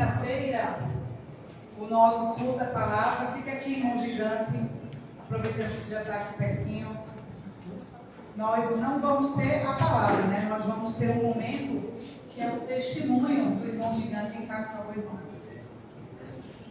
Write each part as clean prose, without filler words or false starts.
quinta-feira, o nosso culto da palavra. Fica aqui, irmão gigante, aproveitando que você já está aqui pertinho. Nós não vamos ter a palavra, né? Nós vamos ter um momento que é o testemunho do irmão gigante. Quem está, por favor, irmão?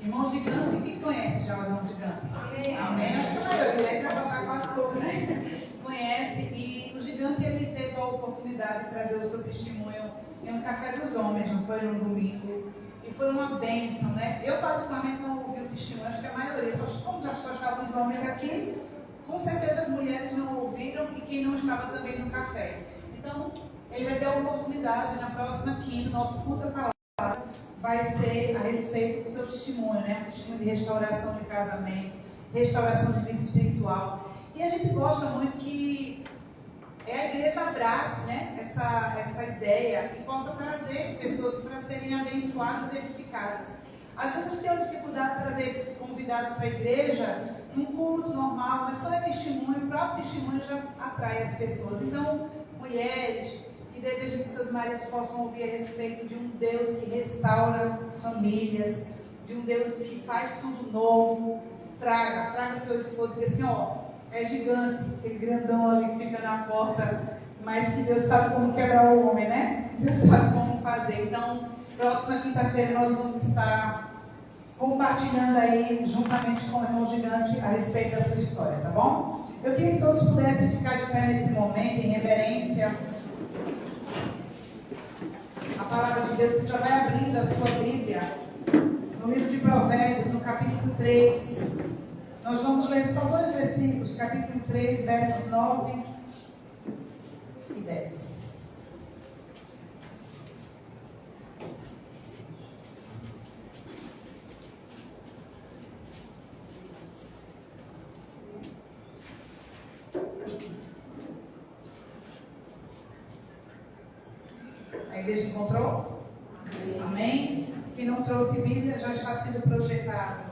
Irmão gigante, quem conhece já o irmão gigante? Amém. Amém. Acho que a maioria, vai passar quase todo, né? Conhece. E o gigante, ele teve a oportunidade de trazer o seu testemunho em um café dos homens, não foi no domingo. E foi uma bênção, né? Eu, particularmente, não ouvi o testemunho, acho que a maioria, como já só estavam os homens aqui, com certeza as mulheres não ouviram e quem não estava também no café. Então, ele vai ter a oportunidade, na próxima quinta, nosso culto da palavra vai ser a respeito do seu testemunho, né? Testemunho de restauração de casamento, restauração de vida espiritual. E a gente gosta muito que a igreja abrace, né, essa ideia e possa trazer pessoas para serem abençoadas e edificadas. Às vezes a gente tem uma dificuldade de trazer convidados para a igreja num culto normal, mas quando é testemunho, o próprio testemunho já atrai as pessoas. Então, mulheres que desejam que seus maridos possam ouvir a respeito de um Deus que restaura famílias, de um Deus que faz tudo novo, traga seu esposo e diga assim, ó, é gigante, aquele grandão ali que fica na porta, mas que Deus sabe como quebrar o homem, né? Deus sabe como fazer. Então, próxima quinta-feira nós vamos estar compartilhando aí, juntamente com o irmão gigante, a respeito da sua história, tá bom? Eu queria que todos pudessem ficar de pé nesse momento, em reverência. A palavra de Deus, você já vai abrindo a sua Bíblia, no livro de Provérbios, no capítulo 3. Nós vamos ler só 2 versículos, capítulo 3, versos 9 e 10. A igreja encontrou? Amém? Quem não trouxe Bíblia já está sendo projetado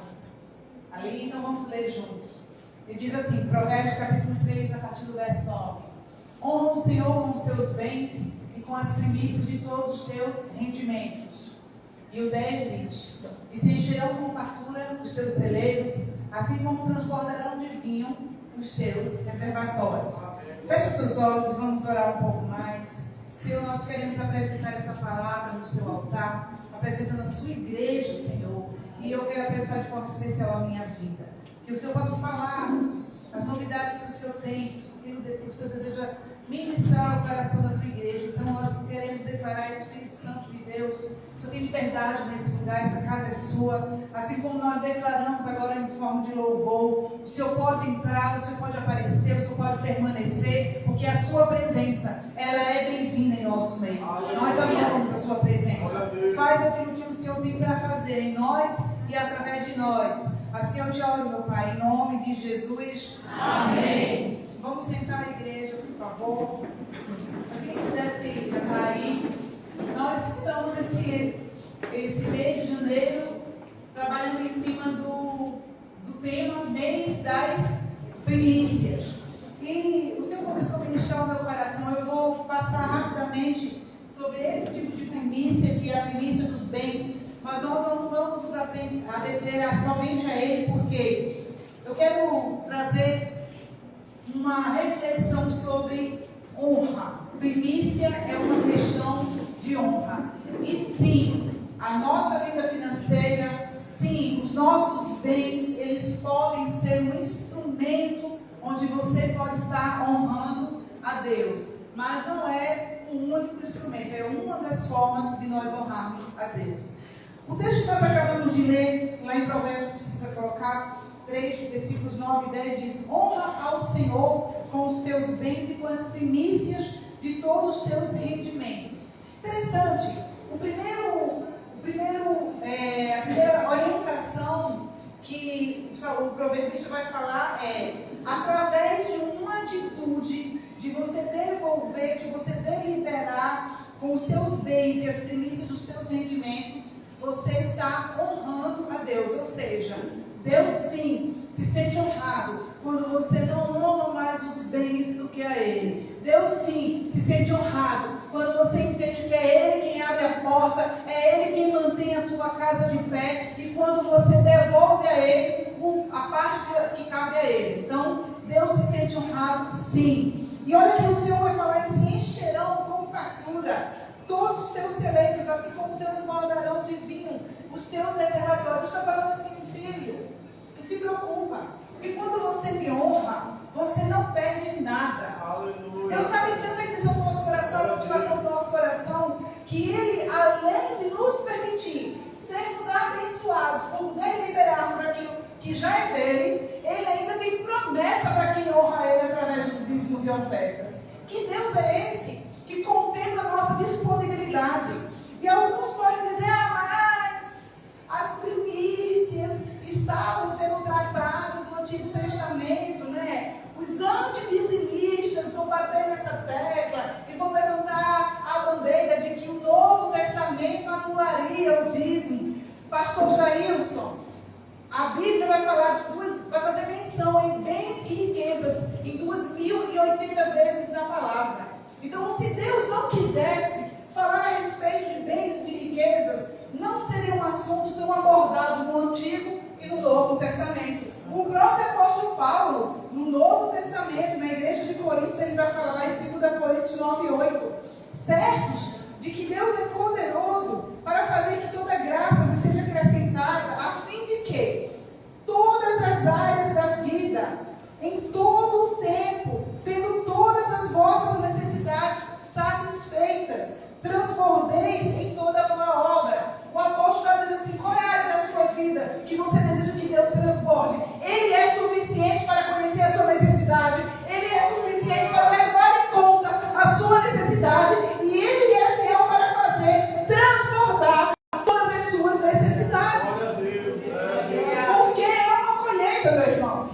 ali, então vamos ler juntos. Ele diz assim, Provérbios capítulo 3, a partir do verso 9. Honra o Senhor com os teus bens e com as primícias de todos os teus rendimentos. E o 10 diz, e se encherão com fartura os teus celeiros, assim como transbordarão de vinho os teus reservatórios. Feche os seus olhos e vamos orar um pouco mais. Senhor, nós queremos apresentar essa palavra no seu altar, apresentando a sua igreja, Senhor. E eu quero apresentar de forma especial a minha vida. Que o Senhor possa falar as novidades que o Senhor tem, que o Senhor deseja ministrar ao coração da tua igreja. Então nós queremos declarar, Espírito Santo de Deus, o Senhor tem liberdade nesse lugar, essa casa é sua. Assim como nós declaramos agora em forma de louvor, o Senhor pode entrar, o Senhor pode aparecer, o Senhor pode permanecer, porque a sua presença, ela é bem-vinda em nosso meio. Nós amamos a sua presença. Faz aquilo que o Senhor tem para fazer em nós e através de nós. Assim eu te oro, meu Pai, em nome de Jesus. Amém. Vamos sentar a igreja, por favor. Se alguém pudesse cantar aí. Nós estamos esse mês de janeiro trabalhando em cima do tema mês das primícias. E o Senhor começou a ministrar o meu coração. Eu vou passar rapidamente sobre esse tipo de primícia, que é a primícia dos bens. Mas nós não vamos nos adeter somente a ele, porque eu quero trazer uma reflexão sobre honra. Primícia é uma questão de honra. E sim, a nossa vida financeira, sim, os nossos bens, eles podem ser um instrumento onde você pode estar honrando a Deus. Mas não é o único instrumento, é uma das formas de nós honrarmos a Deus. O texto que nós acabamos de ler, lá em Provérbios, precisa colocar 3, versículos 9 e 10, diz: honra ao Senhor com os teus bens e com as primícias de todos os teus rendimentos. Interessante, a primeira orientação que o proverbista vai falar é: através de uma atitude de você devolver, de você deliberar com os seus bens e as primícias dos teus rendimentos, você está honrando a Deus. Ou seja, Deus sim se sente honrado quando você não ama mais os bens do que a Ele. Deus sim se sente honrado quando você entende que é Ele quem abre a porta, é Ele quem mantém a tua casa quando você devolve a Ele a parte que cabe a Ele. Então, Deus se sente honrado, sim. E olha que o Senhor vai falar assim: encherão com fartura todos os teus celeiros, assim como transbordarão de vinho os teus reservatórios. Está falando assim, filho, não se preocupa. E quando você me honra, você não perde nada. Aleluia. Deus sabe tanta intenção do nosso coração, a motivação do nosso coração, que Ele, além de nos permitir sermos abençoados por deliberarmos aquilo que já é dele, Ele ainda tem promessa para quem honra Ele através dos dízimos e ofertas. Que Deus é esse que contempla a nossa disponibilidade? E alguns podem dizer: mas as primícias estavam sendo tratadas no Antigo Testamento, né? Os antidizimistas vão bater nessa tecla e vão levantar a bandeira de que o Novo Testamento anularia o dízimo. Pastor Jailson, a Bíblia vai fazer menção em bens e riquezas em 2080 vezes na palavra. Então, se Deus não quisesse falar a respeito de bens e de riquezas, não seria um assunto tão abordado no Antigo e no Novo Testamento. O próprio apóstolo Paulo, no Novo Testamento, na igreja de Coríntios, ele vai falar lá em 2 Coríntios 9:8, certos de que Deus é poderoso para fazer que toda graça nos seja acrescentada, a fim de que todas as áreas da vida, em todo o tempo, tendo todas as vossas necessidades satisfeitas, transbordeis em toda a boa obra. O apóstolo está dizendo assim: qual é a área da sua vida que você deseja que Deus transborde? Ele é suficiente para conhecer a sua necessidade, Ele é suficiente para levar em conta a sua necessidade, e Ele é fiel para fazer transbordar todas as suas necessidades. Porque é uma colheita, meu irmão.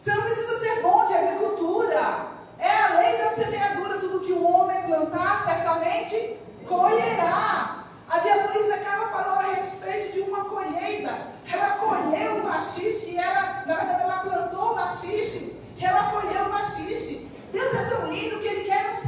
Você não precisa ser bom de agricultura. É a lei da semeadura: tudo que o homem plantar, certamente colherá. A diaconisa Carla falou a respeito de uma colheita. Ela colheu o machixe, e ela, na verdade, ela plantou o machixe, e ela colheu o machixe. Deus é tão lindo que Ele quer nos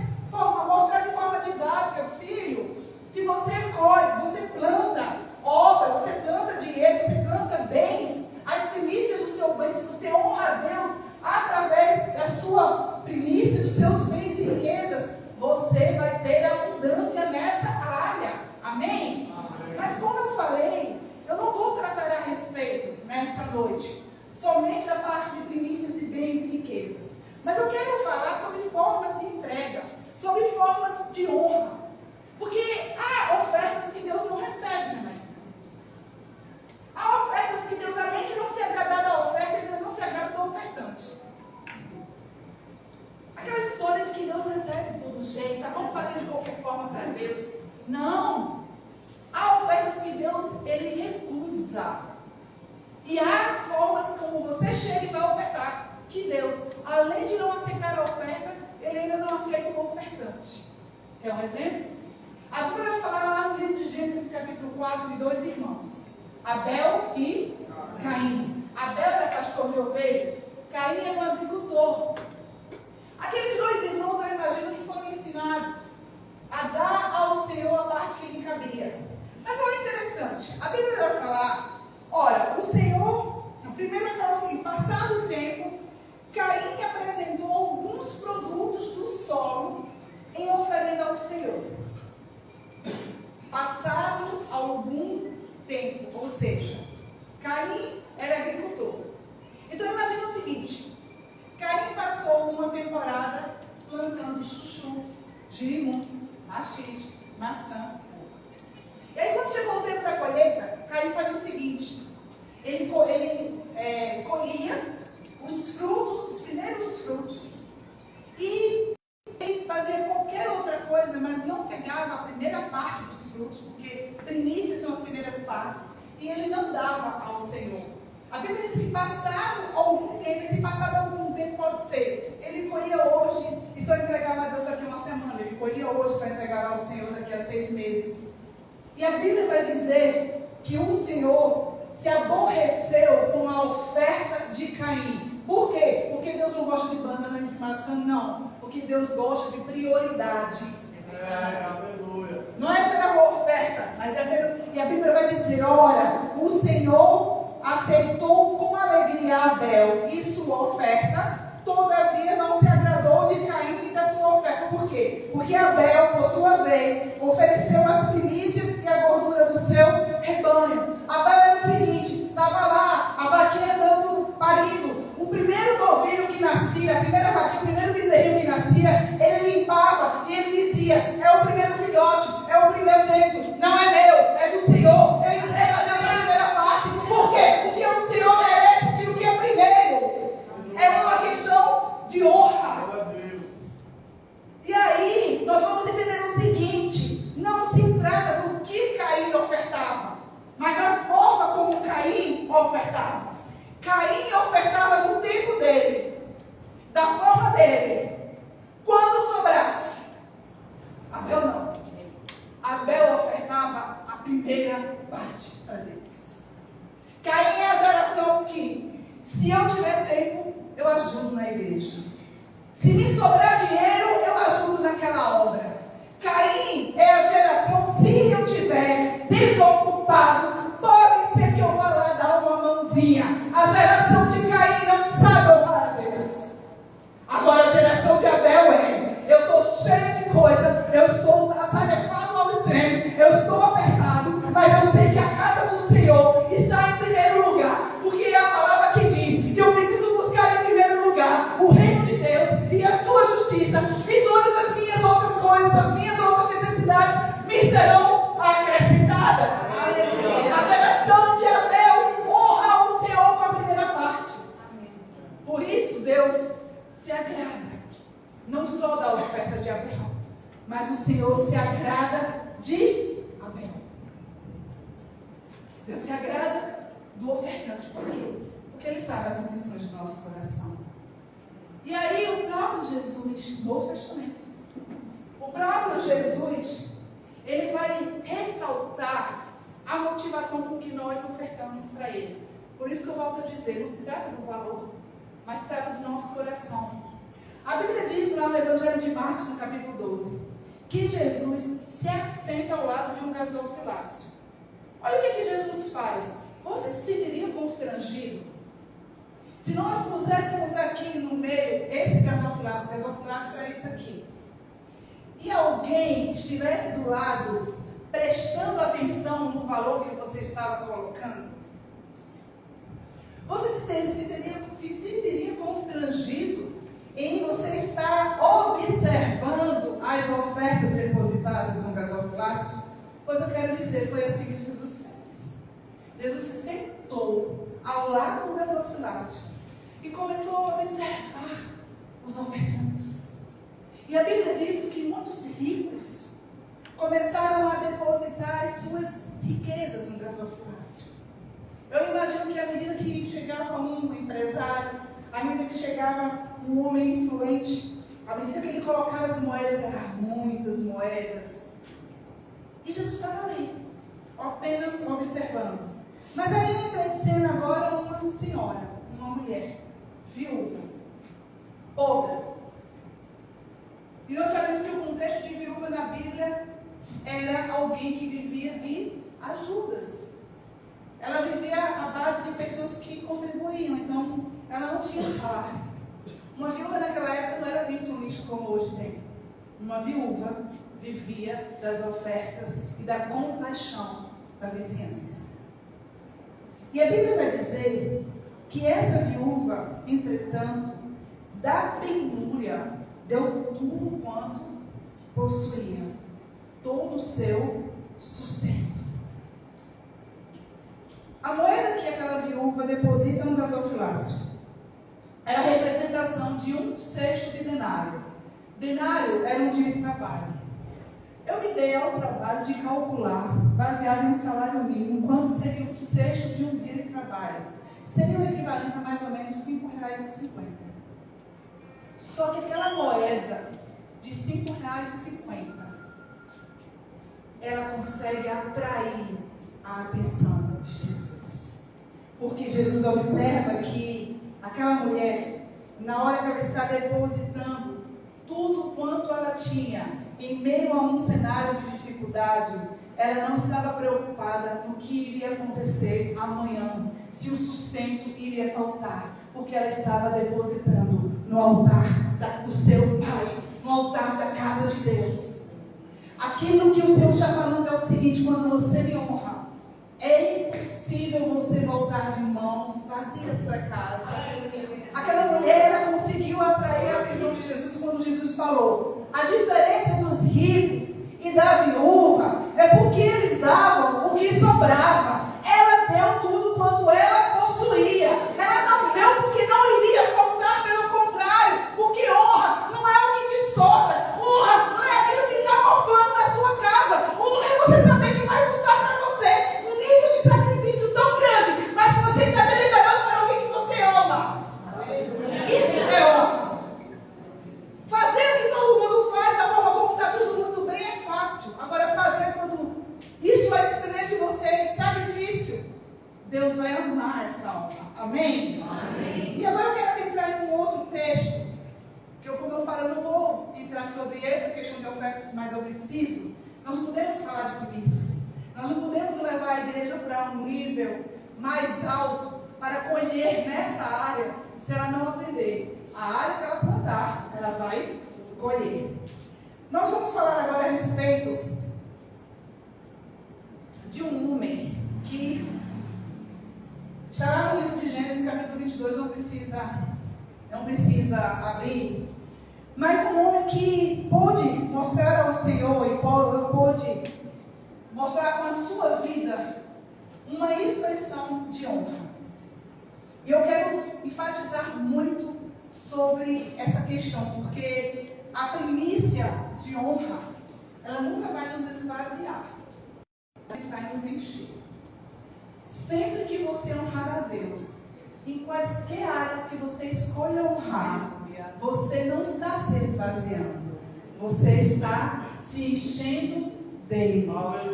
mostrar de forma didática: filho, se você colhe, você planta obra, você planta dinheiro, você planta bens, as primícias do seu bem, se você honra a Deus através da sua primícia, dos seus bens e riquezas, você vai ter abundância nessa área. Amém? Amém? Mas como eu falei, eu não vou tratar a respeito nessa noite somente da parte de primícias e bens e riquezas. Mas eu quero falar sobre formas de entrega, sobre formas de honra. Porque há ofertas que Deus não recebe, amém? Há ofertas que Deus, além de não se agradar da oferta, Ele ainda não se agrada do ofertante. Aquela história de que Deus recebe de todo jeito, vamos fazer de qualquer forma para Deus. Não. Há ofertas que Deus, Ele recusa. E há formas como você chega e vai ofertar, que Deus, além de não aceitar a oferta, Ele ainda não aceita o ofertante. Quer um exemplo? A Bíblia vai falar lá no livro de Gênesis, capítulo 4, de dois irmãos, Abel e Caim. Abel era pastor de ovelhas, Caim é um agricultor. Aqueles dois irmãos, eu imagino que foram ensinados a dar ao Senhor a parte que lhe cabia. Mas olha interessante, a Bíblia vai falar, olha, o Senhor, primeiro vai falar assim: passado o tempo, Caim apresentou alguns produtos do solo em oferenda ao Senhor. Passado algum tempo, ou seja, Caim era agricultor. Então imagina o seguinte: Caim passou uma temporada plantando chuchu, girimum, maxixe, maçã. E aí quando chegou o tempo da colheita, Caim fazia o seguinte: ele colhia os frutos, os primeiros frutos, e ele fazia qualquer outra coisa, mas não pegava a primeira parte dos frutos, porque primícias são as primeiras partes, e ele não dava ao Senhor. A Bíblia diz que passado algum tempo, esse passado algum tempo pode ser, ele colhia hoje e só entregava a Deus daqui a uma semana, ele colhia hoje e só entregava ao Senhor daqui a 6 meses. E a Bíblia vai dizer que o Senhor se aborreceu com a oferta de Caim. Por quê? Porque Deus não gosta de banana e de maçã, não. Porque Deus gosta de prioridade. Aleluia. Não é pela oferta, mas é pelo... E a Bíblia vai dizer: ora, o o Senhor aceitou com alegria Abel e sua oferta, todavia não se agradou de Caim e da sua oferta. Por quê? Porque Abel, por sua vez, ofereceu as primícias e a gordura do seu rebanho. Abel era o seguinte, estava lá, a vaquinha dando parido. O primeiro novilho que nascia, a primeira vaquinha, o primeiro bezerrinho que nascia, ele limpava e ele dizia, é o primeiro filhote, é o primeiro jeito, não é meu, é do Senhor, eu entrego a Deus a primeira parte. Por quê? Porque o Senhor merece aquilo que é primeiro. É uma questão de honra. E aí, nós vamos entender o seguinte, não se trata do que Caim ofertava, mas a forma como Caim ofertava. Caim ofertava no tempo dele, da forma dele, quando sobrasse. Abel não. Abel ofertava a primeira parte a Deus. Caim é a geração que, se eu tiver tempo, eu ajudo na igreja. Se me sobrar dinheiro, eu ajudo naquela obra. Caim é a geração, se eu tiver desocupado, pode ser que eu vá lá dar uma mãozinha. A geração de Caim não sabe honrar a Deus. Agora a geração de Abel eu estou cheia de coisa, eu estou atarefado ao extremo, eu estou apertado, mas eu sei que a casa do Senhor está em primeiro lugar, porque é a palavra que diz que eu preciso buscar em primeiro lugar o reino de Deus e a sua justiça, e todas as minhas outras coisas, as minhas outras necessidades me serão acrescentadas. A geração de Abel honra o Senhor com a primeira parte. Por isso Deus se agrada não só da oferta de Abel, mas o Senhor se agrada de Abel. Deus se agrada do ofertante. Por quê? Porque Ele sabe as intenções do nosso coração. E aí o próprio Jesus, Novo Testamento, o próprio Jesus, Ele vai ressaltar a motivação com que nós ofertamos para Ele. Por isso que eu volto a dizer, não se trata do valor, mas se trata do nosso coração. A Bíblia diz lá no Evangelho de Marcos, no capítulo 12, que Jesus se assenta ao lado de um gasofilácio. Olha o que Jesus faz. Você se sentiria constrangido? Se nós puséssemos aqui no meio esse gasofilácio é isso aqui, e alguém estivesse do lado, prestando atenção no valor que você estava colocando, você se sentiria constrangido em você estar observando as ofertas depositadas no gasofilácio? Pois eu quero dizer, foi assim que Jesus fez. Jesus se sentou ao lado do gasofilácio e começou a observar os ofertantes. E a Bíblia diz que muitos ricos começaram a depositar as suas riquezas no gasofilácio. Eu imagino que à medida que chegava um empresário, à medida que chegava um homem influente, à medida que ele colocava as moedas, eram muitas moedas. E Jesus estava ali, apenas observando. Mas aí entra em cena agora uma senhora, uma mulher, viúva, pobre. E nós sabemos que o contexto de viúva na Bíblia era alguém que vivia de ajudas. Ela vivia à base de pessoas que contribuíam, então ela não tinha salário. Uma viúva naquela época não era visto um lixo como hoje tem. Uma viúva vivia das ofertas e da compaixão da vizinhança. E a Bíblia vai dizer que essa viúva, entretanto, da penúria, deu tudo quanto possuía, todo o seu sustento. A moeda que aquela viúva deposita no gasofilácio era a representação de 1/6 de denário. Denário era um dia de trabalho. Eu me dei ao trabalho de calcular, baseado em um salário mínimo, quanto seria 1/6 de um dia de trabalho. Seria o equivalente a mais ou menos R$ 5,50. Só que aquela moeda de R$ 5,50, ela consegue atrair a atenção de Jesus. Porque Jesus observa que aquela mulher, na hora que ela está depositando tudo quanto ela tinha, em meio a um cenário de dificuldade, ela não estava preocupada no que iria acontecer amanhã, se o sustento iria faltar, porque ela estava depositando no altar do seu pai, no altar da casa de Deus. Aquilo que o Senhor está falando é o seguinte: quando você me honra, é impossível você voltar de mãos vazias para casa. Aquela mulher, ela conseguiu atrair a atenção de Jesus quando Jesus falou: a diferença dos ricos e da viúva é porque eles davam o que sobrava. Ela deu tudo quanto ela possuía. Ela não deu porque não iria faltar, pelo contrário, porque honra não é o que te sobra, honra não é aquilo que está mofando na sua casa, honra é você saber que vai custar para você um nível de sacrifício tão grande, mas que você está deliberando para alguém que você ama. Isso é honra. Fazer o que todo mundo faz da forma como está tudo muito bem é fácil. Agora fazer quando isso vai despender de você sacrifício, Deus vai amar essa honra. Amém? Amém. E agora eu quero entrar em um outro texto, que como eu falo, eu não vou entrar sobre essa questão de ofertas, mas eu preciso. Nós não podemos falar de primícias. Nós não podemos levar a igreja para um nível mais alto para colher nessa área, se ela não aprender. A área que ela plantar, ela vai colher. Nós vamos falar agora a respeito de um homem que estará no livro de Gênesis, capítulo 22, não precisa abrir, mas um homem que pôde mostrar ao Senhor e pôde mostrar com a sua vida uma expressão de honra. E eu quero enfatizar muito sobre essa questão, porque a primícia de honra, ela nunca vai nos esvaziar, ela vai nos encher. Sempre que você honrar a Deus, em quaisquer áreas que você escolha honrar, você não está se esvaziando, você está se enchendo dele.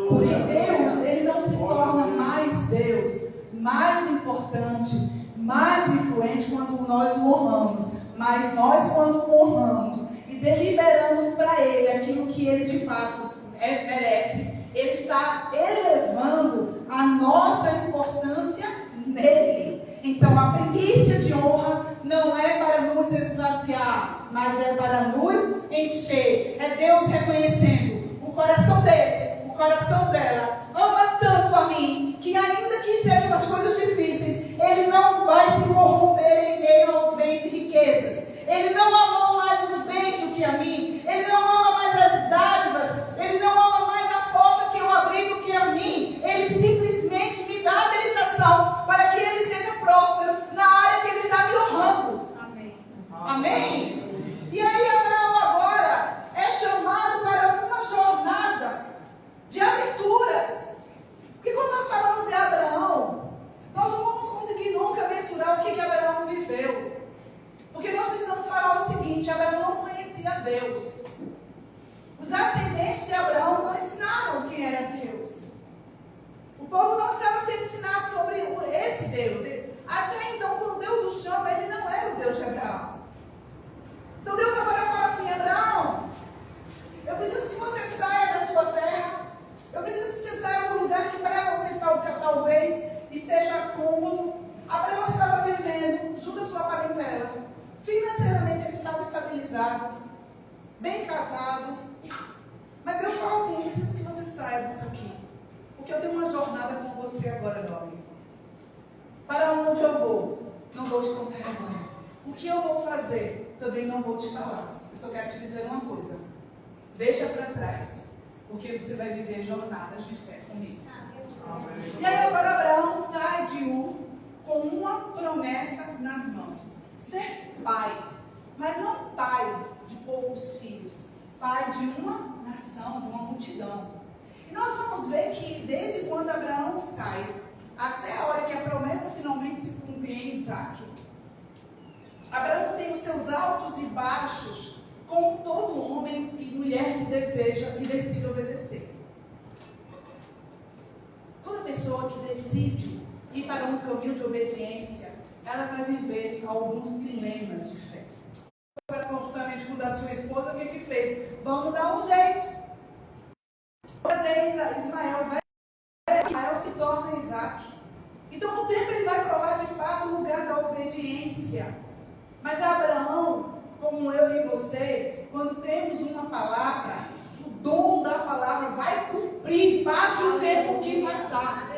Porque Deus, ele não se torna mais Deus, mais importante, mais influente quando nós o honramos. Mas nós, quando o honramos e deliberamos para ele aquilo que ele de fato merece, ele está elevando a nossa importância nele. Então a primícia de honra não é para nos esvaziar, mas é para nos encher. É Deus reconhecendo o coração dele, o coração dela ama tanto a mim, que ainda que sejam as coisas difíceis, ele não vai se corromper em meio aos bens e riquezas. Ele não amou mais os bens do que a mim, ele não ama mais as dádivas, ele não ama mais a porta que eu abri do que a mim. Ele simplesmente me dá a habilitação para que ele seja próspero na área que ele está me honrando. Amém. Amém? E aí Abraão agora é chamado para uma jornada de aventuras. Porque quando nós falamos de Abraão, nós não vamos conseguir nunca mensurar o que Abraão viveu. Porque nós precisamos falar o seguinte: Abraão não conhecia Deus. Os ascendentes de Abraão não ensinaram quem era Deus. O povo não estava sendo ensinado sobre esse Deus. Até então, quando Deus o chama, ele não era o Deus de Abraão. Então Deus agora fala assim: Abraão, eu preciso que você saia da sua terra. Eu preciso que você saia de um lugar que para você talvez esteja cômodo. Abraão estava vivendo junto à sua parentela. Financeiramente ele estava estabilizado, bem casado. Mas Deus fala assim: eu preciso que você saia disso aqui, porque eu tenho uma jornada com você agora, meu amigo. Para onde eu vou? Não vou te contar agora. O que eu vou fazer? Também não vou te falar. Eu só quero te dizer uma coisa: deixa para trás, porque você vai viver jornadas de fé comigo. E aí agora Abraão sai de Ur com uma promessa nas mãos: ser pai, mas não pai de poucos filhos, pai de uma nação, de uma multidão. E nós vamos ver que desde quando Abraão sai até a hora que a promessa finalmente se cumpre em Isaac, Abraão tem os seus altos e baixos, como todo homem e mulher que deseja e decide obedecer. Toda pessoa que decide ir para um caminho de obediência, ela vai viver alguns dilemas de fé. O coração, juntamente com o da sua esposa, o que fez? Vamos dar um jeito. Trazer Ismael torna Isaac. Então, o tempo ele vai provar de fato o lugar da obediência. Mas Abraão, como eu e você, quando temos uma palavra, o dom da palavra vai cumprir, passe o tempo que passar.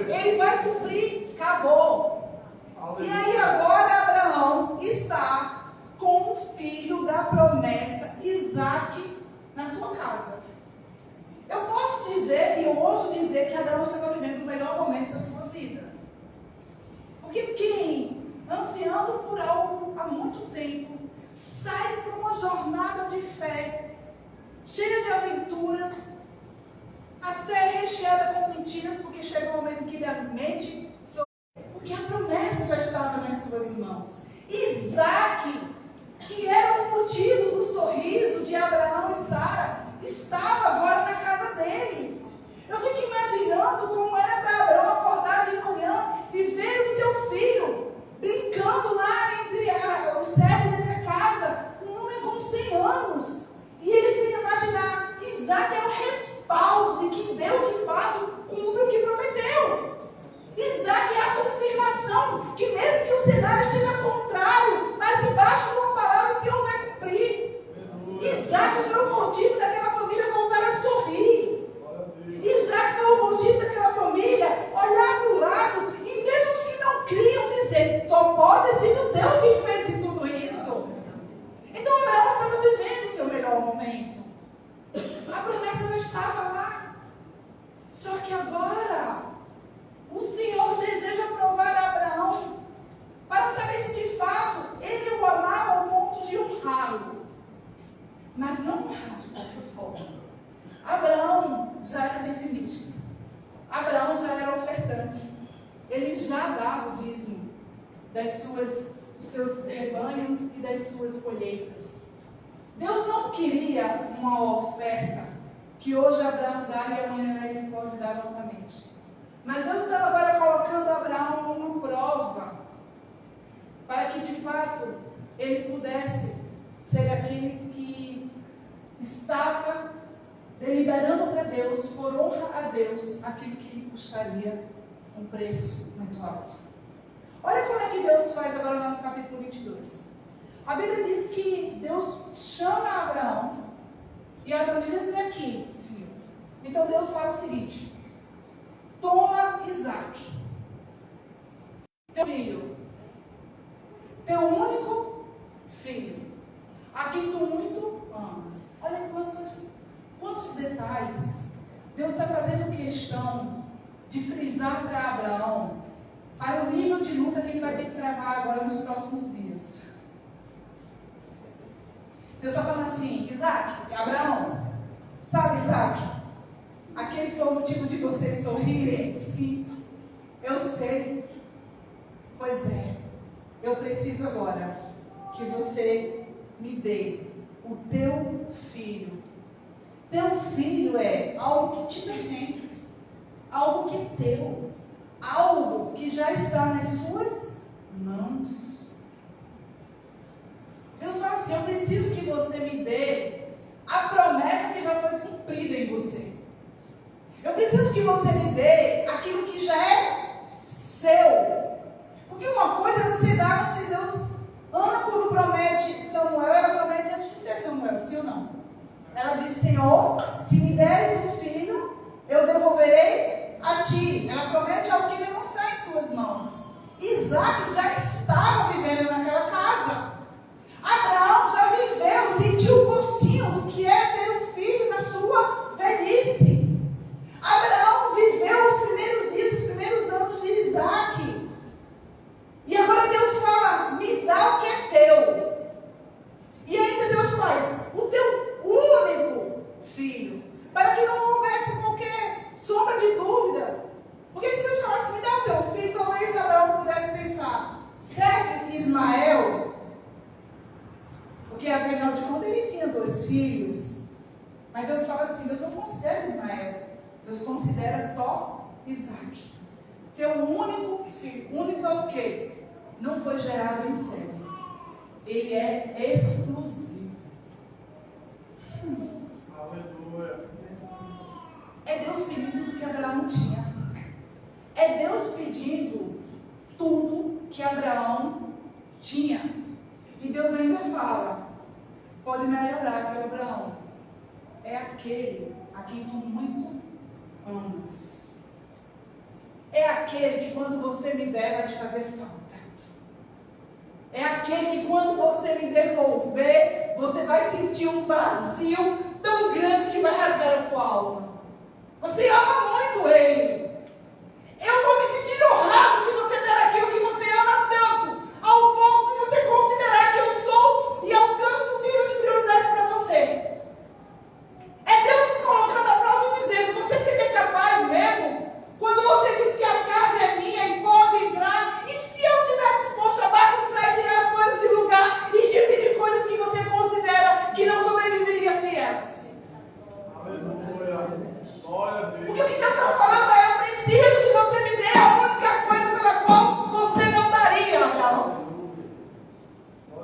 Ele vai cumprir, acabou. E aí agora Abraão está com o filho da promessa, Isaac, na sua casa. Eu posso dizer, e eu ouso dizer, que Abraão estava vivendo o melhor momento da sua vida. Porque quem, ansiando por algo há muito tempo, sai para uma jornada de fé, cheia de aventuras, até recheada com mentiras, porque chega um momento que ele mente, porque a promessa já estava nas suas mãos. Isaac, que era o motivo do sorriso de Abraão e Sara, estava agora na casa deles. Eu fico imaginando como era para Abraão acordar de manhã e ver o seu filho brincando lá entre os servos, entre a casa, um homem com 100 anos. E ele ia imaginar, Isaac é o respaldo de que Deus de fato cumpre o que prometeu. Isaac é a confirmação que mesmo que o cenário esteja contrário, mas debaixo de uma palavra o Senhor vai cumprir. Isaac foi o motivo daquela família voltar a sorrir. Isaac foi o motivo daquela família olhar para o lado e mesmo os que não criam dizer, só pode ter sido Deus quem fez tudo isso. Então Abraão estava vivendo o seu melhor momento. A promessa já estava lá. Só que agora o Senhor deseja provar a Abraão para saber se de fato ele o amava ao ponto de honrá-lo. Mas não honrar de qualquer forma. Abraão já era dizimista. Abraão já era ofertante. Ele já dava o dízimo dos seus rebanhos e das suas colheitas. Deus não queria uma oferta que hoje Abraão dá e amanhã ele pode dar novamente. Mas Deus estava agora colocando Abraão numa prova para que de fato ele pudesse ser aquele que estava deliberando para Deus, por honra a Deus, aquilo que lhe custaria um preço muito alto. Olha como é que Deus faz agora lá no capítulo 22. A Bíblia diz que Deus chama Abraão e Abraão diz, vem aqui, Senhor. Então Deus fala o seguinte, toma Isaac, teu filho, teu único filho, a quem tu muito amas. Olha quantos detalhes Deus está fazendo questão de frisar para Abraão, para o nível de luta que ele vai ter que travar agora nos próximos dias. Deus está falando assim, Isaac, Abraão, sabe Isaac, aquele que foi o motivo de vocês sorrirem? Sim, eu sei. Pois é, eu preciso agora que você me dê o teu filho. Teu filho é algo que te pertence, algo que é teu, algo que já está nas suas mãos. Deus fala assim, eu preciso que você me dê a promessa que já foi cumprida em você. Eu preciso que você me dê aquilo que já é seu. Porque uma coisa é você dar, mas se Deus, Ana quando promete Samuel, ela promete antes de ser Samuel, sim ou não? Ela diz, Senhor, se me deres um filho, eu devolverei a ti. Ela promete algo que não está em suas mãos. Isaac já estava vivendo naquela casa. Abraão já viveu, sentiu o gostinho do que é ter um filho na sua velhice. Abraão viveu os primeiros dias, os primeiros anos de Isaac. E agora Deus fala, me dá o que é teu. E ainda Deus faz, o teu único filho. Para que não houvesse qualquer sombra de dúvida. Porque se Deus falasse, me dá o teu filho, talvez Abraão pudesse pensar, serve Ismael? Porque afinal de contas ele tinha 2 filhos. Mas Deus fala assim, Deus não considera Ismael. Deus considera só Isaac. Teu único filho. Único é o quê? Não foi gerado em série. Ele é exclusivo. Aleluia. É Deus pedindo tudo que Abraão tinha. pedindo tudo que Abraão tinha. E Deus ainda fala: pode melhorar, viu, Abraão? É aquele a quem tu muito amas. É aquele que quando você me der vai te fazer falta. É aquele que quando você me devolver, você vai sentir um vazio tão grande que vai rasgar a sua alma. Você ama muito Ele. Eu vou me sentir honrado se você der aquilo que você ama tanto, ao ponto de você considerar que eu sou e alcanço um nível de prioridade para você. É Deus te colocando à prova e dizendo: você seria capaz mesmo? Quando você diz que a casa é minha e pode entrar, e se eu estiver disposto a bagunçar e tirar as coisas de lugar e dividir coisas que você considera que não sobreviveria sem elas? Aleluia. Glória a Deus. Porque o que Deus está falando é: eu preciso que você me dê a única coisa pela qual você não daria, Abraão.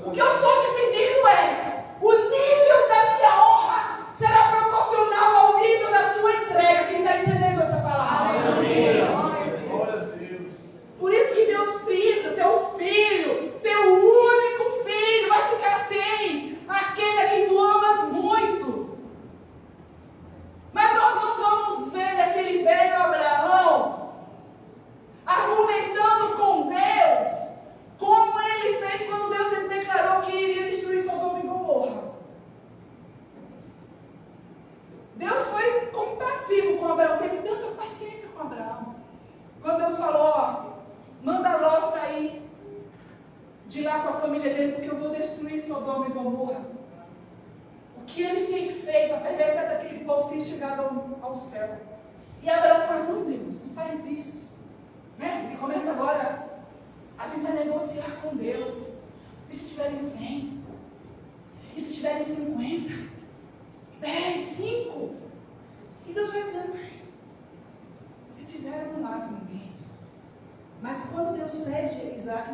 O que eu estou te pedindo é: o nível da minha honra será proporcional ao nível da sua entrega. Quem está entendendo essa palavra? Glória a Deus. Por isso que Deus frisa: teu filho, teu único filho, vai ficar sem aquele a quem tu amas muito. Mas nós não vamos ver aquele velho Abraão argumentando com Deus como ele fez quando Deus declarou que iria destruir Sodoma e Gomorra. Deus foi compassivo com Abraão, teve tanta paciência com Abraão. Quando Deus falou: ó, manda Ló sair de lá com a família dele, porque eu vou destruir Sodoma e Gomorra. O que eles têm feito, a perversidade daquele povo tem chegado ao céu. E Abraão fala: não, Deus, não faz isso. Né? E começa agora a tentar negociar com Deus. E se tiverem 100? E se tiverem 50? 10, 5? E Deus vai dizendo: se tiver, eu não mato ninguém. Mas quando Deus pede a Isaac,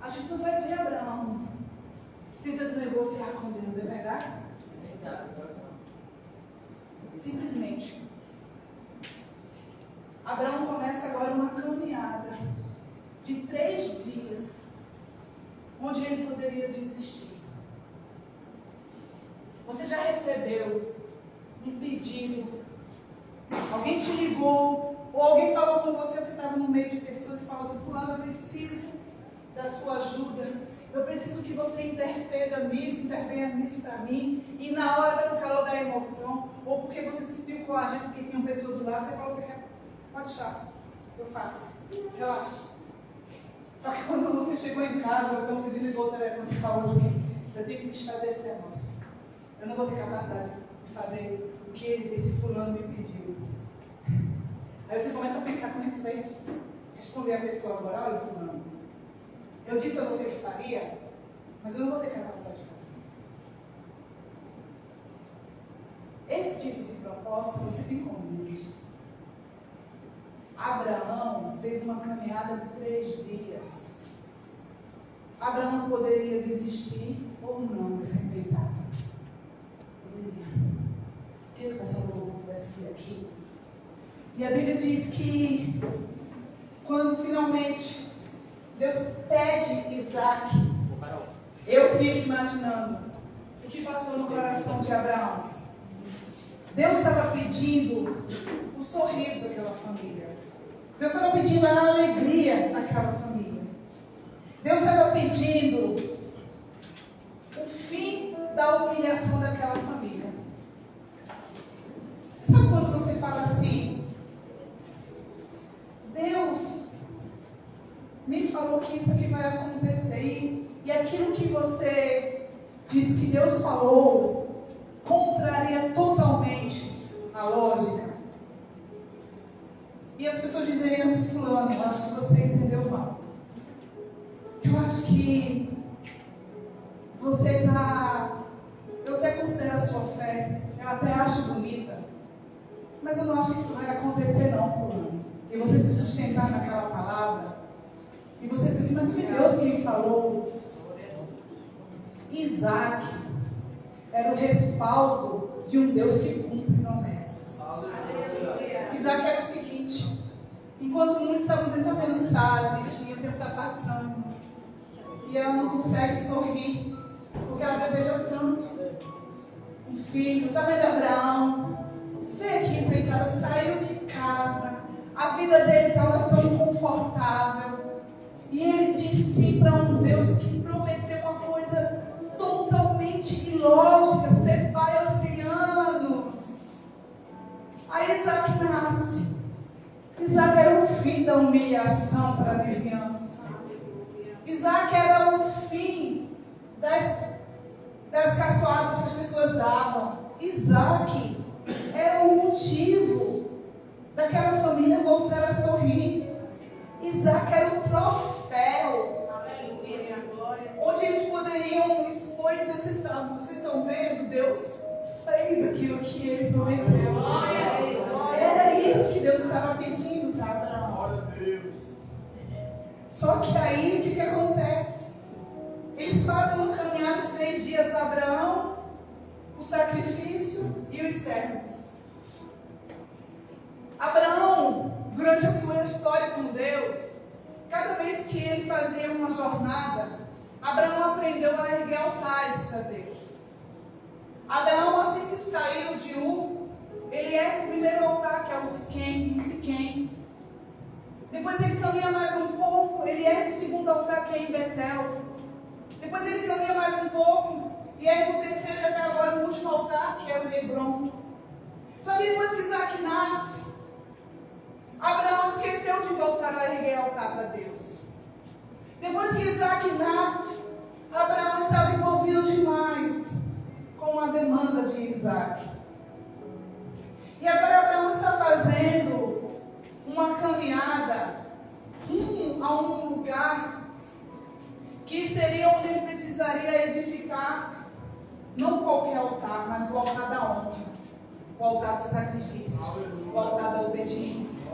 a gente não vai ver Abraão tentando negociar com Deus, é verdade? Simplesmente Abraão começa agora uma caminhada de 3 dias, onde ele poderia desistir. Você já recebeu um pedido? Alguém te ligou, ou alguém falou com você, você estava no meio de pessoas e falou assim: fulano, eu preciso da sua ajuda. Eu preciso que você interceda nisso, intervenha nisso para mim. E na hora do calor da emoção, ou porque você se sentiu coagido porque tinha uma pessoa do lado, você falou: pode deixar, eu faço, relaxa. Só que quando você chegou em casa, ou quando você desligou o telefone, você falou assim: eu tenho que desfazer esse negócio. Eu não vou ter capacidade de fazer o que esse fulano me pediu. Aí você começa a pensar: como é que você vai responder a pessoa agora? Olha, fulano, eu disse a você que faria, mas eu não vou ter capacidade de fazer. Esse tipo de proposta você tem como desistir. Abraão fez uma caminhada de 3 dias. Abraão poderia desistir ou não dessa empreitada. Poderia. Queria que o pessoal pudesse vir aqui. E a Bíblia diz que quando finalmente Deus pede Isaac, eu fico imaginando o que passou no coração de Abraão. Deus estava pedindo o sorriso daquela família. Deus estava pedindo a alegria daquela família. Deus estava pedindo o fim da humilhação daquela família. Você sabe quando você fala assim: Deus me falou que isso aqui vai acontecer, e aquilo que você disse que Deus falou contraria totalmente a lógica. E as pessoas dizem assim: fulano, eu acho que você entendeu mal. Eu acho que você está... Eu até considero a sua fé, eu até acho bonita, mas eu não acho que isso vai acontecer não, fulano. E você se sustentar naquela palavra, e você diz assim: mas foi Deus quem falou. Isaac era o respaldo de um Deus que cumpre promessas. Isaac era o seguinte: Enquanto muitos estavam dizendo, está vendo Sara, bichinha, o tempo está passando. E ela não consegue sorrir, porque ela deseja tanto um filho. Está vendo Abraão? Veio aqui para entrar, saiu de casa. A vida dele estava tão confortável. E ele disse sim para um Deus que prometeu uma coisa totalmente ilógica, ser pai aos 100 anos. Aí Isaac nasce. Isaac era o fim da humilhação para a vizinhança. Isaac era o fim das caçoadas que as pessoas davam. Isaac era o motivo daquela família voltar a sorrir. Isaac era um troféu. Onde eles poderiam expor e dizer, vocês estão vendo? Deus fez aquilo que ele prometeu. Era isso que Deus estava pedindo para Abraão. Só que aí, o que acontece? Eles fazem uma caminhada de 3 dias, Abraão, o sacrifício e os servos. Abraão, durante a sua história com Deus, cada vez que ele fazia uma jornada, Abraão aprendeu a erguer altares para Deus. Abraão, assim que saiu de ele ergue o primeiro altar, que é o Siquém. Depois ele caminha mais um pouco, ele ergue o segundo altar, que é em Betel. Depois ele caminha mais um pouco e ergue o terceiro e até agora o último altar, que é o Hebron. Sabe, depois que Isaac nasce, Abraão esqueceu de voltar a erguer altar para Deus. Depois que Isaac nasce, Abraão estava envolvido demais com a demanda de Isaac. E agora Abraão está fazendo uma caminhada a um lugar que seria onde ele precisaria edificar não qualquer altar, mas o altar da honra, o altar do sacrifício, o altar da obediência.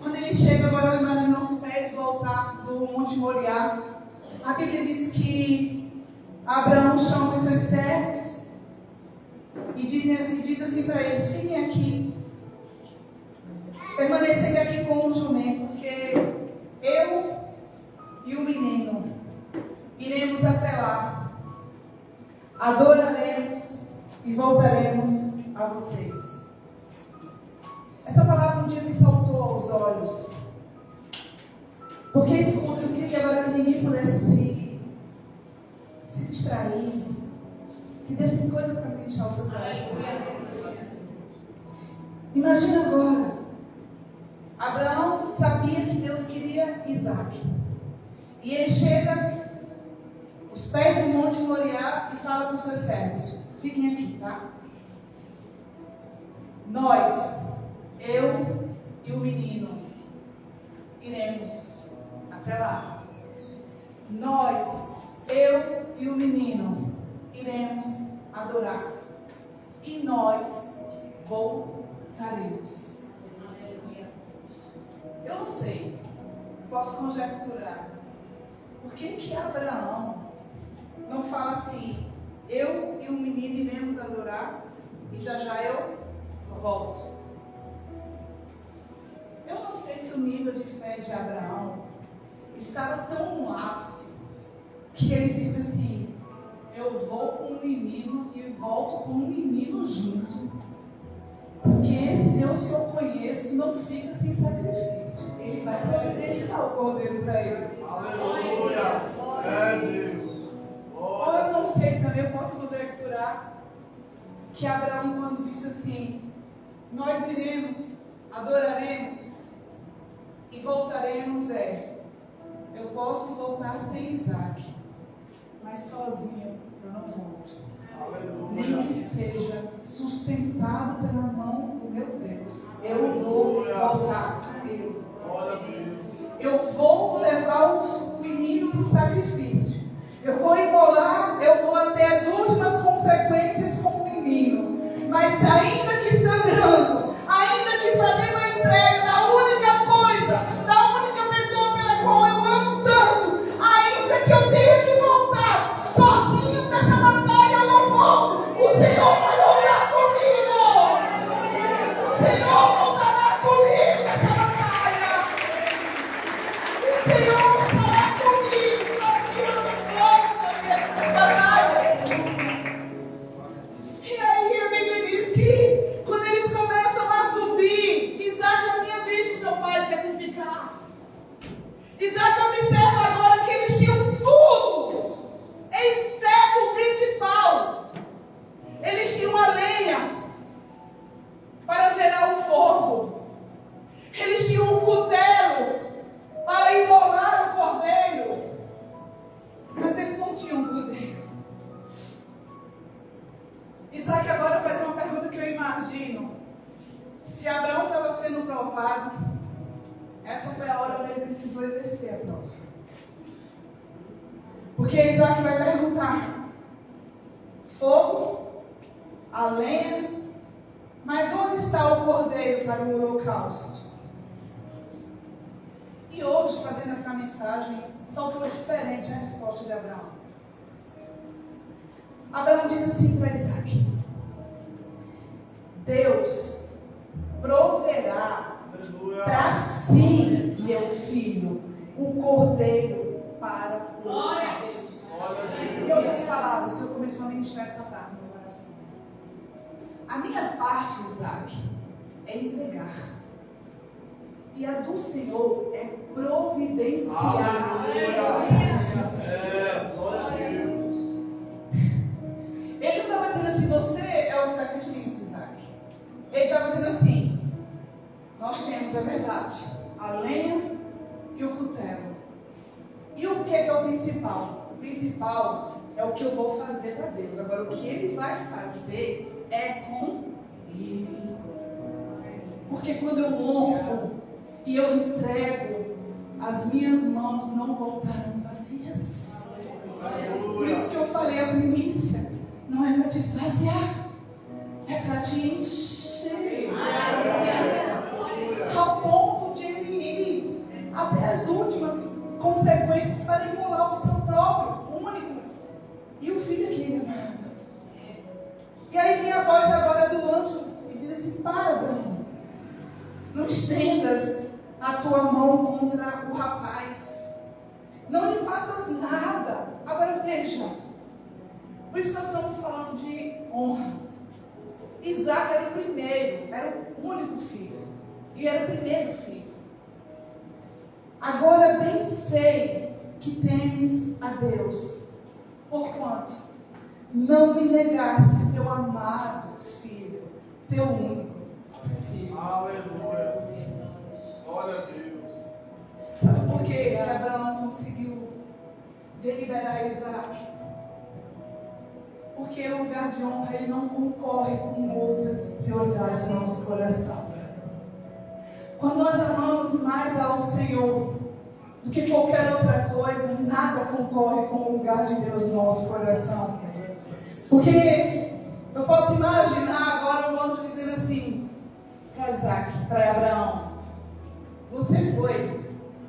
Quando ele chega, agora eu imagino aos pés do altar do Monte Moriá, a Bíblia diz que Abraão chama os seus servos e diz assim para eles, fiquem aqui, permanecem aqui com o jumento, porque eu e o menino iremos até lá, adoraremos e voltaremos a vocês. Essa palavra um dia me saltou aos olhos, porque escuta, eu queria que agora que ninguém pudesse se distrair, que Deus tem coisa para deixar o seu coração. Imagina agora, Abraão sabia que Deus queria Isaac, e ele chega aos pés do Monte Moriá e fala com seus servos, fiquem aqui, tá? Nós, eu e o menino, iremos até lá. Nós, eu e o menino, iremos adorar. E nós voltaremos. Eu não sei, posso conjecturar. Por que Abraão não fala assim, eu e o menino iremos adorar e já eu volto? Eu não sei se o nível de fé de Abraão estava tão no ápice que ele disse assim, eu vou com o menino e volto com o menino junto. Porque esse Deus que eu conheço não fica sem sacrifício. Ele vai providenciar o cordeiro para ele. Aleluia! É Deus! Ou eu não sei também, eu posso conjecturar que Abraão, quando disse assim, nós iremos, adoraremos e voltaremos, eu posso voltar sem Isaac, mas sozinho eu não volto. Nem que seja sustentado pela mão do meu Deus, eu vou voltar com ele. Eu vou levar o menino para o sacrifício. Eu vou imolar, eu vou até as últimas consequências com o menino. Mas ainda que sangrando, ainda que fazendo a entrega da única coisa, da única pessoa pela qual eu amo tanto, ainda que eu tenha que voltar sozinho nessa batalha, eu não volto. O Senhor vai voltar comigo. O Senhor voltará comigo nessa batalha. Isaac observa agora que eles tinham tudo, exceto o principal. Eles tinham a lenha para gerar o fogo. Eles tinham um cutelo para imolar o cordeiro. Mas eles não tinham um cordeiro. Isaac agora faz uma pergunta que eu imagino. Se Abraão estava sendo provado, essa foi a hora onde ele precisou exercer a prova. Porque Isaac vai perguntar: fogo, a lenha, mas onde está o cordeiro para o holocausto? E hoje, fazendo essa mensagem, saltou diferente a resposta de Abraão. Abraão diz assim para Isaac: Deus proverá para si, meu filho, o cordeiro para o holocausto. Em outras palavras, o Senhor começou a ministrar essa tarde no meu coração. A minha parte, Isaac, é entregar. E a do Senhor é providenciar. Ele não estava dizendo assim: você é o sacrifício, Isaac. Ele estava dizendo assim: nós temos, é verdade, a lenha e o cutelo. E o que é o principal? O principal é o que eu vou fazer para Deus. Agora, o que Ele vai fazer é com Ele. Porque quando eu honro e eu entrego, as minhas mãos não voltarão vazias. Por isso que eu falei a primícia: não é para te esvaziar, é para te encher. Ao ponto de ele ir até as últimas consequências para imolar o seu próprio, único, e o filho que ele amava. E aí vem a voz agora do anjo e diz assim: para, Abraão, não estendas a tua mão contra o rapaz, não lhe faças nada. Agora veja, por isso nós estamos falando de honra. Isaac era o primeiro, era o único filho, e era o primeiro filho. Agora bem sei que temes a Deus, porquanto não me negaste teu amado filho, teu único filho. Aleluia. Glória a Deus. Sabe por que Abraão conseguiu deliberar Isaac? Porque o lugar de honra, ele não concorre com outras prioridades do nosso coração. Quando nós amamos mais ao Senhor do que qualquer outra coisa, nada concorre com o lugar de Deus no nosso coração. Porque eu posso imaginar agora o anjo dizendo assim para Isaac, para Abraão: você foi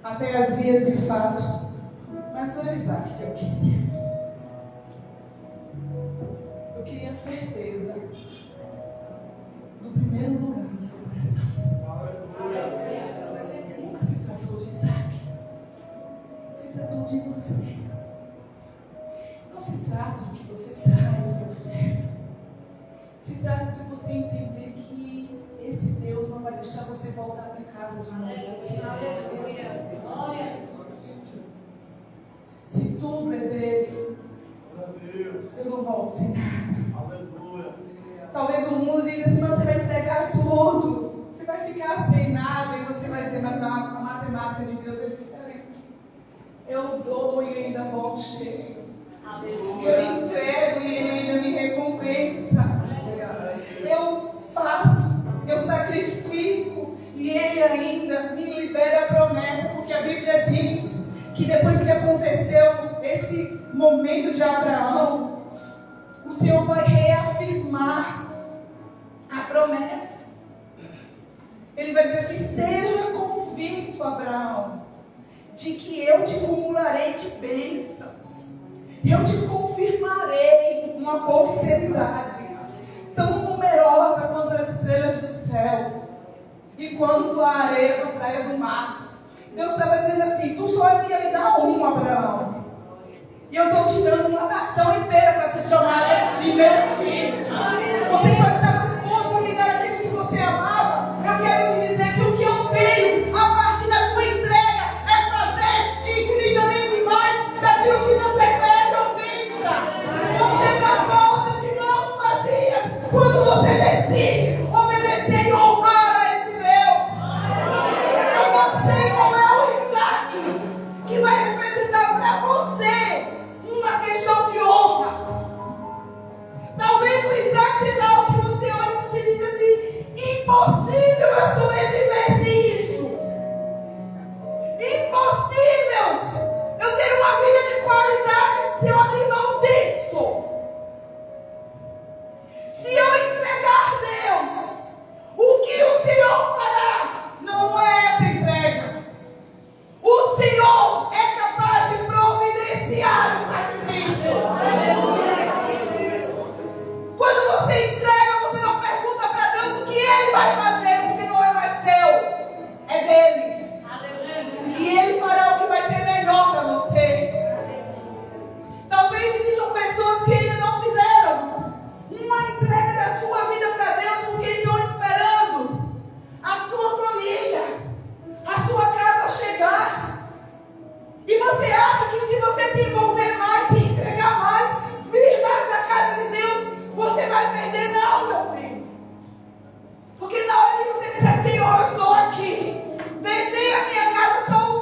até as vias de fato, mas não era Isaac que eu queria. Eu queria certeza do primeiro lugar no seu coração. Nunca se tratou de Isaac, se tratou de você. Não se trata do que você traz de oferta, se trata de você entender que esse Deus não vai deixar você voltar para casa de mãos vazias. Se tudo é dele, eu não volto sem nada. Talvez o mundo diga assim: mas você vai entregar tudo, você vai ficar sem nada, e você vai dizer: mas a matemática de Deus é diferente. Eu dou e ainda volto cheio. Eu entrego e ele ainda me recompensa. Eu faço, eu sacrifico e ele ainda me libera a promessa, porque a Bíblia diz que depois que aconteceu esse momento de Abraão, o Senhor vai reafirmar a promessa. Ele vai dizer assim: esteja convicto, Abraão, de que eu te acumularei de bênçãos, eu te confirmarei uma posteridade tão numerosa quanto as estrelas do céu e quanto a areia da praia do mar. Deus estava dizendo assim: tu só ia me dar um, Abraão, e eu estou te dando uma nação inteira para ser chamada de meus filhos. Você só está disposto a me dar aquilo que você amava. Eu quero te dizer que o que eu tenho a partir da tua entrega é fazer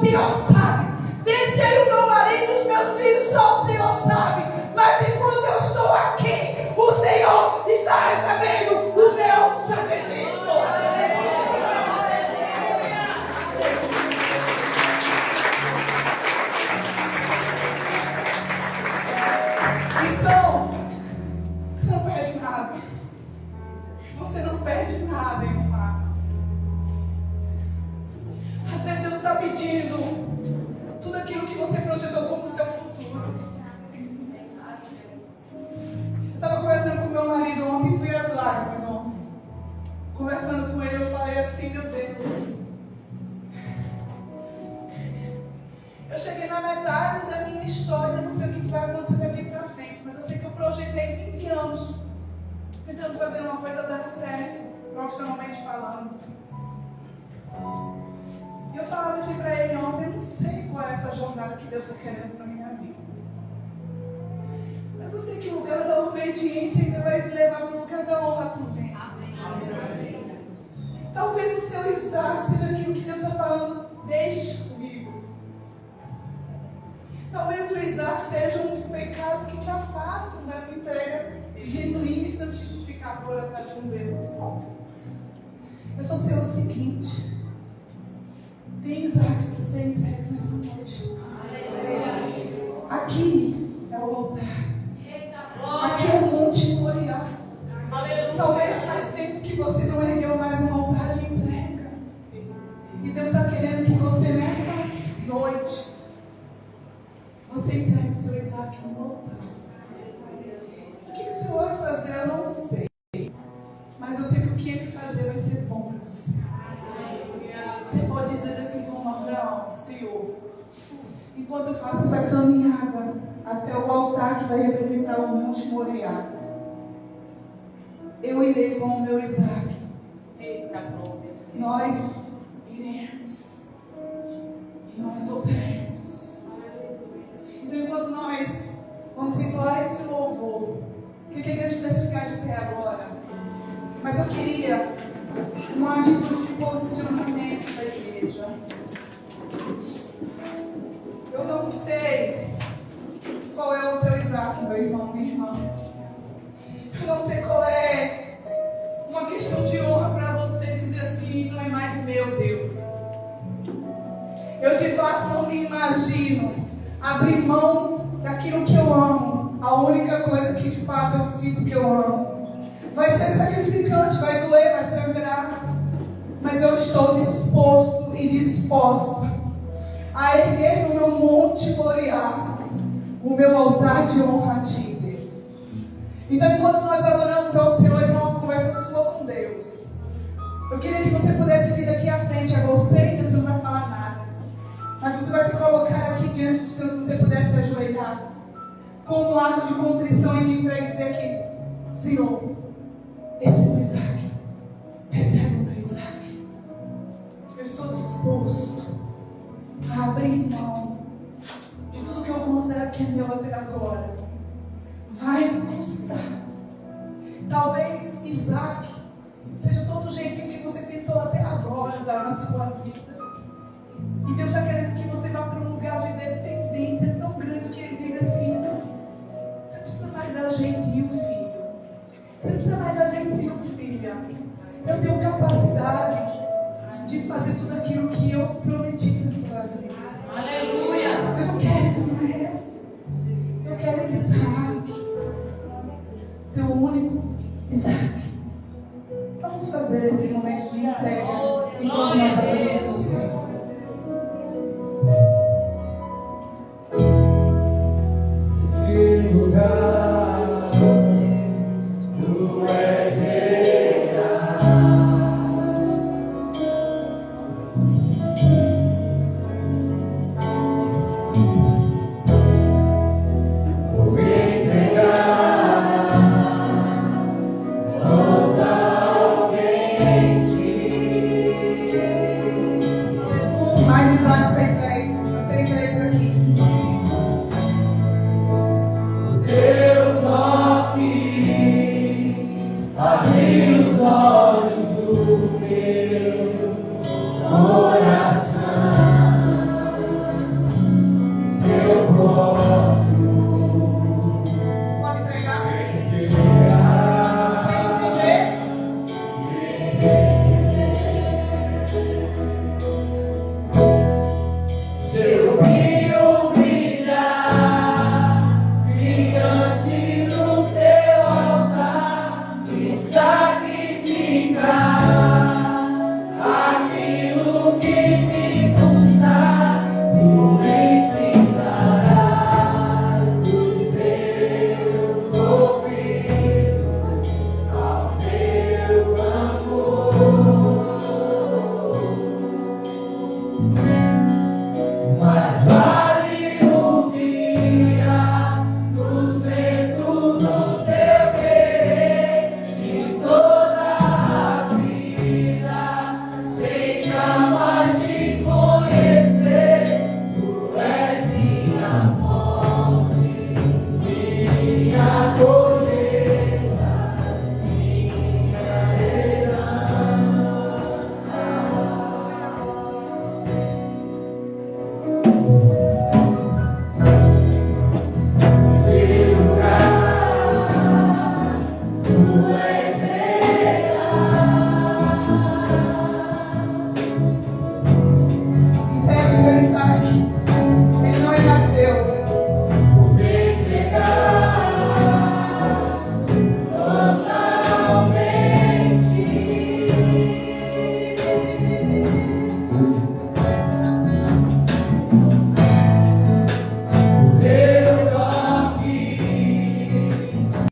Senhor sabe. Desse aí o meu marido, os meus filhos, só o Senhor sabe. Mas enquanto eu estou aqui, o Senhor está recebendo o meu sacrifício. Então, você não perde nada. Você não perde nada, irmã. Às vezes Deus está pedindo tudo aquilo que você projetou como seu futuro. Eu estava conversando com meu marido ontem, fui às lágrimas ontem. Conversando com ele, eu falei assim, meu Deus. Eu cheguei na metade da minha história, não sei o que vai acontecer daqui pra frente, mas eu sei que eu projetei 20 anos tentando fazer uma coisa dar certo, profissionalmente falando. E eu falava assim pra ele ontem, eu não sei qual é essa jornada que Deus está querendo pra minha vida. Mas eu sei que o lugar da obediência ainda vai me levar para o lugar da honra também. Talvez o seu Isaac seja aquilo que Deus está falando, deixe comigo. Talvez o Isaac seja um dos pecados que te afastam da minha entrega genuína e santificadora para com Deus. Eu só sei o seguinte: tem Isaacs para ser entregues nessa noite. Aqui é o altar. Aqui é o Monte Moriá. Talvez faz tempo que você não ergueu mais um altar de entrega. E Deus está querendo que você nessa noite você entregue o seu Isaac no altar. O que o Senhor vai fazer eu não sei. Mas eu sei que o que Ele fazer vai ser bom para você. Você pode dizer assim como Abraão: Senhor, enquanto eu faço essa caminhada até o altar que vai representar o Monte Moriá, eu irei com o meu Isaac. Nós iremos. E nós voltaremos. Então, enquanto nós vamos entoar esse louvor, que a igreja pudesse ficar de pé agora. Mas eu queria uma atitude de posicionamento da igreja. Eu não sei qual é o seu Isaac, meu irmão, minha irmã. Eu não sei qual é uma questão de honra para você dizer assim: não é mais meu Deus. Eu de fato não me imagino abrir mão daquilo que eu amo. A única coisa que de fato eu sinto que eu amo. Vai ser sacrificante, vai doer, vai sangrar. Mas eu estou disposto e disposta a erguer no meu Monte Moriá o meu altar de honra a Ti, Deus. Então, enquanto nós adoramos ao Senhor, essa é uma conversa sua com Deus. Eu queria que você pudesse vir aqui à frente a você, e Deus não vai falar nada. Mas você vai se colocar aqui diante do Senhor, se você pudesse ajoelhar, com um ato de contrição e de entrega, e dizer aqui: Senhor, esse é o meu Isaac. Recebe o meu Isaac. Eu estou disposto a abrir mão de tudo que eu considero que é meu até agora. Vai me custar. Talvez Isaac seja todo o jeitinho que você tentou até agora dar na sua vida. E Deus está querendo que você vá para um lugar de dependência tão grande que Ele diga assim: você precisa mais dar jeitinho, filho. Você precisa mais dar jeitinho, filha. Eu tenho capacidade de fazer tudo aquilo que eu prometi para a sua vida. Aleluia! Eu não quero Ismael. Eu quero Isaac. Seu único Isaac. Vamos fazer esse momento de entrega enquanto nós adoramos. Aleluia.